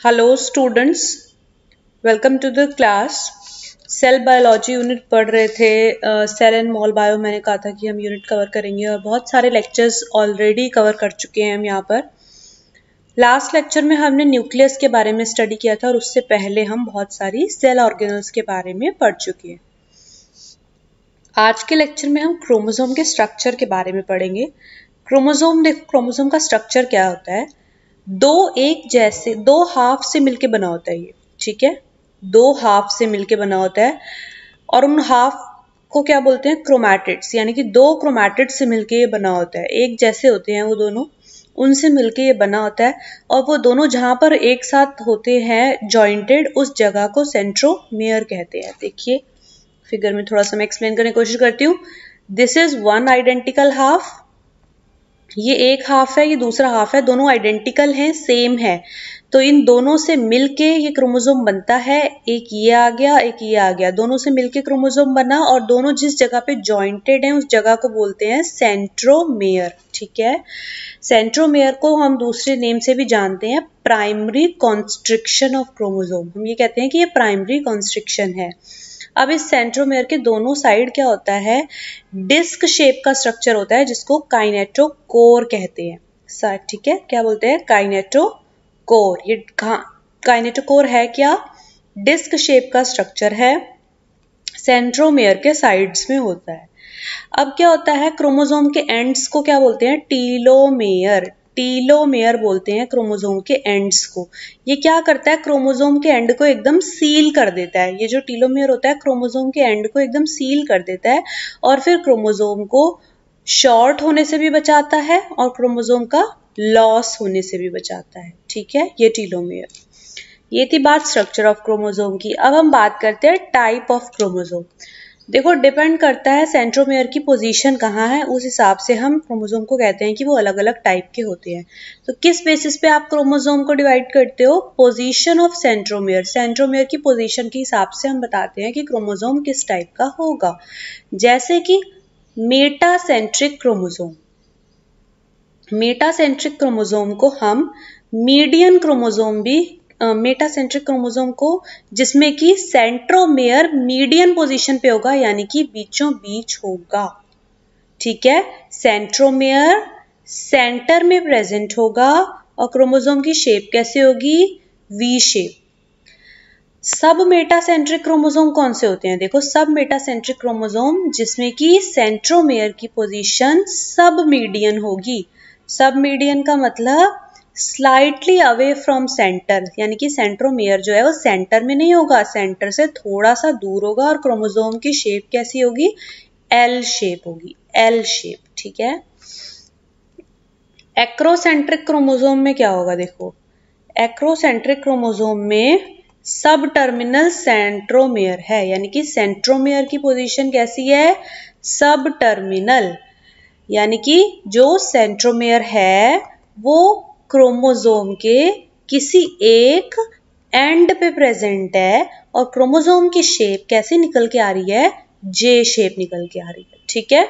Hello students, welcome to the class. Cell biology unit पढ़ रहे थे। सेल एंड मॉल बायो मैंने कहा था कि हम यूनिट कवर करेंगे और बहुत सारे लेक्चर्स ऑलरेडी कवर कर चुके हैं हम यहाँ पर। लास्ट लेक्चर में हमने न्यूक्लियस के बारे में स्टडी किया था और उससे पहले हम बहुत सारी सेल ऑर्गेनल्स के बारे में पढ़ चुके हैं। आज के लेक्चर में हम क्रोमोसोम के स्ट्रक्चर के बारे में पढ़ेंगे। क्रोमोसोम का स्ट्रक्चर क्या होता है? दो हाफ से मिलके बना होता है ये, ठीक है। दो हाफ से मिलके बना होता है और उन हाफ को क्या बोलते हैं? क्रोमैटिड्स, यानी कि दो क्रोमैटिड्स से मिलके ये बना होता है। एक जैसे होते हैं वो दोनों, उनसे मिलके ये बना होता है और वो दोनों जहां पर एक साथ होते हैं जॉइंटेड, उस जगह को सेंट्रोमियर कहते हैं। देखिए फिगर में थोड़ा सा मैं एक्सप्लेन करने की कोशिश करती हूँ। This is one identical half, ये एक हाफ है, ये दूसरा हाफ है, दोनों आइडेंटिकल हैं, सेम है। तो इन दोनों से मिलके ये क्रोमोसोम बनता है। एक ये आ गया, एक ये आ गया, दोनों से मिलके क्रोमोसोम बना और दोनों जिस जगह पे जॉइंटेड हैं उस जगह को बोलते हैं सेंट्रोमेयर, ठीक है। सेंट्रोमेयर को हम दूसरे नेम से भी जानते हैं, प्राइमरी कॉन्स्ट्रिक्शन ऑफ क्रोमोसोम। हम ये कहते हैं कि ये प्राइमरी कॉन्स्ट्रिक्शन है। अब इस सेंट्रोमेयर के दोनों साइड क्या होता है? डिस्क शेप का स्ट्रक्चर होता है जिसको काइनेटोकोर कहते हैं, ठीक है। क्या बोलते हैं? काइनेटोकोर। ये काइनेटोकोर है क्या? डिस्क शेप का स्ट्रक्चर है, सेंट्रोमेयर के साइड्स में होता है। अब क्या होता है? क्रोमोसोम के एंड्स को क्या बोलते हैं? टीलोमेयर। टीलोमेयर बोलते हैं क्रोमोसोम के एंड्स को। ये क्या करता है? क्रोमोसोम के एंड को एकदम सील कर देता है। ये जो टीलोमेयर होता है क्रोमोसोम के एंड को एकदम सील कर देता है और फिर क्रोमोसोम को शॉर्ट होने से भी बचाता है और क्रोमोसोम का लॉस होने से भी बचाता है, ठीक है। ये टीलोमेयर। ये थी बात स्ट्रक्चर ऑफ क्रोमोसोम की। अब हम बात करते हैं टाइप ऑफ क्रोमोसोम। देखो डिपेंड करता है सेंट्रोमेयर की पोजीशन कहाँ है, उस हिसाब से हम क्रोमोसोम को कहते हैं कि वो अलग अलग टाइप के होते हैं। तो किस बेसिस पे आप क्रोमोसोम को डिवाइड करते हो? Position of centromere. सेंट्रोमेयर की पोजीशन के हिसाब से हम बताते हैं कि क्रोमोसोम किस टाइप का होगा। जैसे कि मेटासेंट्रिक क्रोमोसोम, मेटासेंट्रिक क्रोमोसोम को हम मीडियन क्रोमोसोम भी, मेटासेंट्रिक क्रोमोसोम को जिसमें कि सेंट्रोमेयर मीडियन पोजीशन पे होगा, यानी कि बीचों बीच होगा, ठीक है। सेंट्रोमेयर सेंटर में प्रेजेंट होगा और क्रोमोसोम की शेप कैसे होगी? V shape. सब मेटासेंट्रिक क्रोमोसोम कौन से होते हैं? देखो सब मेटासेंट्रिक क्रोमोसोम जिसमें कि सेंट्रोमेयर की पोजीशन सब मीडियन होगी। सब मीडियन का मतलब स्लाइटली अवे फ्रॉम सेंटर, यानी कि सेंट्रोमेयर जो है वो सेंटर में नहीं होगा, सेंटर से थोड़ा सा दूर होगा और क्रोमोसोम की शेप कैसी होगी? एल शेप होगी, एल शेप, ठीक है। एक्रोसेंट्रिक क्रोमोसोम में क्या होगा? देखो एक्रोसेंट्रिक क्रोमोसोम में सब टर्मिनल सेंट्रोमेयर है, यानी कि सेंट्रोमेयर की पोजीशन कैसी है? सब टर्मिनल, यानी कि जो सेंट्रोमेयर है वो क्रोमोसोम के किसी एक एंड पे प्रेजेंट है और क्रोमोसोम की शेप कैसे निकल के आ रही है? जे शेप निकल के आ रही है, ठीक है।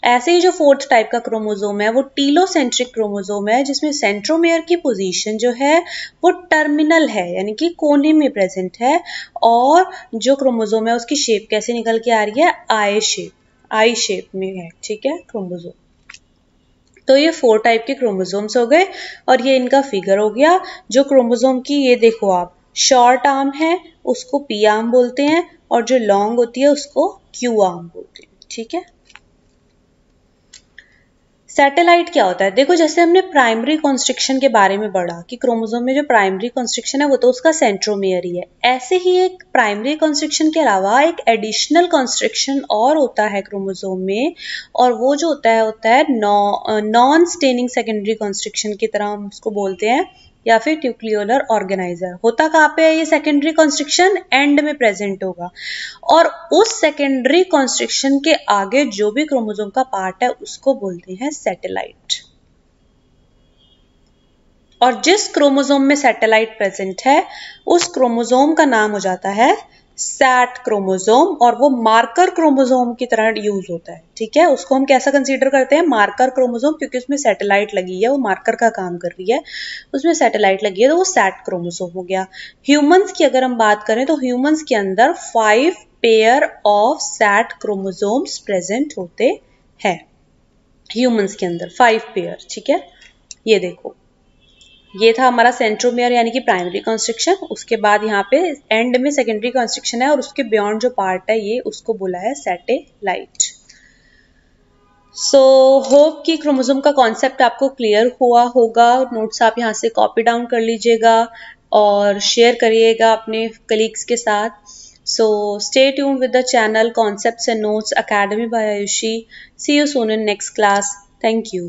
ऐसे ही जो फोर्थ टाइप का क्रोमोसोम है वो टीलोसेंट्रिक क्रोमोसोम है, जिसमें सेंट्रोमेयर की पोजीशन जो है वो टर्मिनल है, यानी कि कोने में प्रेजेंट है और जो क्रोमोसोम है उसकी शेप कैसे निकल के आ रही है? आई शेप, आई शेप में है, ठीक है क्रोमोसोम। तो ये 4 टाइप के क्रोमोसोम्स हो गए और ये इनका फिगर हो गया। जो क्रोमोसोम की ये देखो आप, शॉर्ट आर्म है उसको पी आर्म बोलते हैं और जो लॉन्ग होती है उसको क्यू आर्म बोलते हैं, ठीक है। सैटेलाइट क्या होता है? देखो जैसे हमने प्राइमरी कॉन्स्ट्रिक्शन के बारे में पढ़ा कि क्रोमोसोम में जो प्राइमरी कॉन्स्ट्रिक्शन है वो तो उसका सेंट्रोमेयर ही है, ऐसे ही एक प्राइमरी कॉन्स्ट्रिक्शन के अलावा एक एडिशनल कॉन्स्ट्रिक्शन और होता है क्रोमोसोम में, और वो जो होता है नॉन स्टेनिंग सेकेंडरी कॉन्स्ट्रिक्शन की तरह हम उसको बोलते हैं, या फिर न्यूक्लियोलर ऑर्गेनाइजर। होता कहाँ पे है ये सेकेंडरी कॉन्स्ट्रिक्शन? एंड में प्रेजेंट होगा और उस सेकेंडरी कॉन्स्ट्रिक्शन के आगे जो भी क्रोमोसोम का पार्ट है उसको बोलते हैं सैटेलाइट। और जिस क्रोमोसोम में सैटेलाइट प्रेजेंट है उस क्रोमोसोम का नाम हो जाता है सैट क्रोमोसोम, और वो मार्कर क्रोमोसोम की तरह यूज होता है, ठीक है। उसको हम कैसा कंसीडर करते हैं, मार्कर क्रोमोसोम, क्योंकि उसमें सैटेलाइट लगी है, वो मार्कर का काम कर रही है, उसमें सैटेलाइट लगी है, तो वो सैट क्रोमोसोम हो गया। ह्यूमंस की अगर हम बात करें तो ह्यूमंस के अंदर 5 pair of set chromosomes present होते हैं। ह्यूमंस के अंदर 5 पेयर, ठीक है। ये देखो, ये था हमारा सेंट्रोमियर यानी कि प्राइमरी कंस्ट्रक्शन। उसके बाद यहाँ पे एंड में सेकेंडरी कंस्ट्रक्शन है, और उसके बियॉन्ड जो पार्ट है ये उसको बोला है सैटेलाइट। सो होप कि क्रोमोसोम का कॉन्सेप्ट आपको क्लियर हुआ होगा। नोट्स आप यहाँ से कॉपी डाउन कर लीजिएगा और शेयर करिएगा अपने कलीग्स के साथ। So stay tuned with the channel Concepts and Notes Academy by Ayushi. See you soon in next class. Thank you.